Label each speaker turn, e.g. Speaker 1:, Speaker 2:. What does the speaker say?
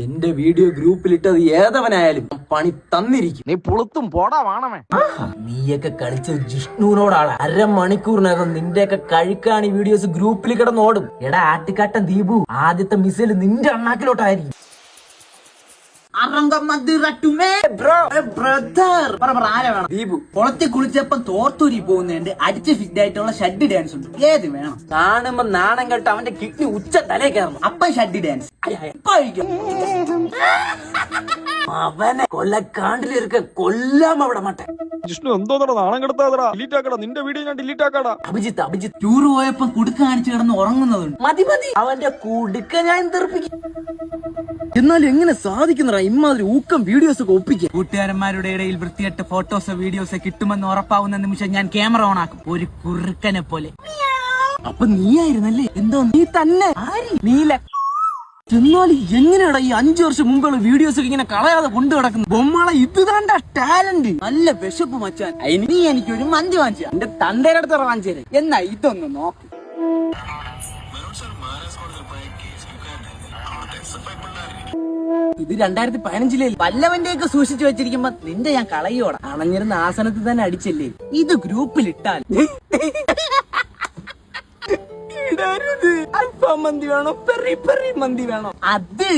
Speaker 1: എന്റെ വീഡിയോ ഗ്രൂപ്പിലിട്ടത് ഏതവനായാലും പണി തന്നിരിക്കും.
Speaker 2: നീ പുളുത്തും പോടാ വാണമേ.
Speaker 1: നീയൊക്കെ കളിച്ചത് ജിഷ്ണുവിനോടാണ്. അരമണിക്കൂറിനകം നിന്റെയൊക്കെ കഴിക്കാണ് ഈ വീഡിയോസ് ഗ്രൂപ്പിൽ കിടന്നോടും. എടാ ആട്ടിക്കാട്ടൻ ദീപു, ആദ്യത്തെ മിസൈൽ നിന്റെ അണ്ണാക്കിലോട്ടായിരിക്കും.
Speaker 3: ദീപു കുളത്തി കുളിച്ചപ്പം തോർത്തൂരി പോകുന്നുണ്ട്. അടിച്ച് ഫിറ്റ് ആയിട്ടുള്ള ഷഡ് ഡാൻസ് ഉണ്ട്. ഏത് വേണം?
Speaker 1: കാണുമ്പോ നാണം കേട്ട് അവന്റെ കിഡ്നി ഉച്ച തലേ കയറണം.
Speaker 3: അപ്പം ഷഡ് ഡാൻസ്
Speaker 1: അവനെ കൊല്ലക്കാണ്ടിലിരിക്ക കൊല്ലാം അവിടെ മട്ടെ.
Speaker 2: ജിഷ്ണു എന്തോന്നടാ നാണം കെടുത്താതടാ. ഡിലീറ്റ് ആക്കടാ നിന്റെ വീഡിയോ, ഞാൻ ഡിലീറ്റ് ആക്കാടാ.
Speaker 1: അഭിജിത്ത്
Speaker 3: ടൂർ പോയപ്പം കുടുക്ക കാണിച്ച് കിടന്ന് ഉറങ്ങുന്നതുണ്ട്.
Speaker 1: മതി അവന്റെ കുടുക്ക ഞാൻ തെറിപ്പിക്കും.
Speaker 3: എന്നാൽ എങ്ങനെ സാധിക്കുന്നതാ ഇമാതിരി ഊക്കം വീഡിയോസ് ഒക്കെ ഒപ്പിക്കുക? കൂട്ടുകാരന്മാരുടെ ഇടയിൽ വൃത്തികെട്ട ഫോട്ടോസോ വീഡിയോസോ കിട്ടുമെന്ന് ഉറപ്പാവുന്ന നിമിഷം ഞാൻ ക്യാമറ ഓൺ ആക്കും, ഒരു കുറുക്കനെ പോലെ. അപ്പൊ നീയായിരുന്നല്ലേ? എന്തോ നീ തന്നെ? നീല. എന്നാൽ എങ്ങനെയാടാ ഈ 5 വർഷം മുമ്പുള്ള വീഡിയോസ് ഒക്കെ ഇങ്ങനെ കളയാതെ കൊണ്ടു കിടക്കുന്നത്? ബൊമ്മളെ ഇത് താണ്ട ടാലന്റ്. നല്ല വിശപ്പ് മച്ചാൻ. നീ എനിക്കൊരു മന്തി വാങ്ങിച്ച എന്റെ തന്തേടെ അടുത്ത് വാങ്ങിച്ചു തരാം. എന്നാ ഇതൊന്ന് നോക്ക്. ഇത് 2015 വല്ലവന്റെ ഒക്കെ സൂക്ഷിച്ചു വെച്ചിരിക്കുമ്പോ നിന്റെ ഞാൻ കളയോടാ. അണഞ്ഞിരുന്ന ആസനത്തിൽ തന്നെ അടിച്ചല്ലേ. ഇത് ഗ്രൂപ്പിലിട്ടാൽ അൽഫാം മന്തി വേണോ, പെറി പെറി മന്തി വേണോ? അത്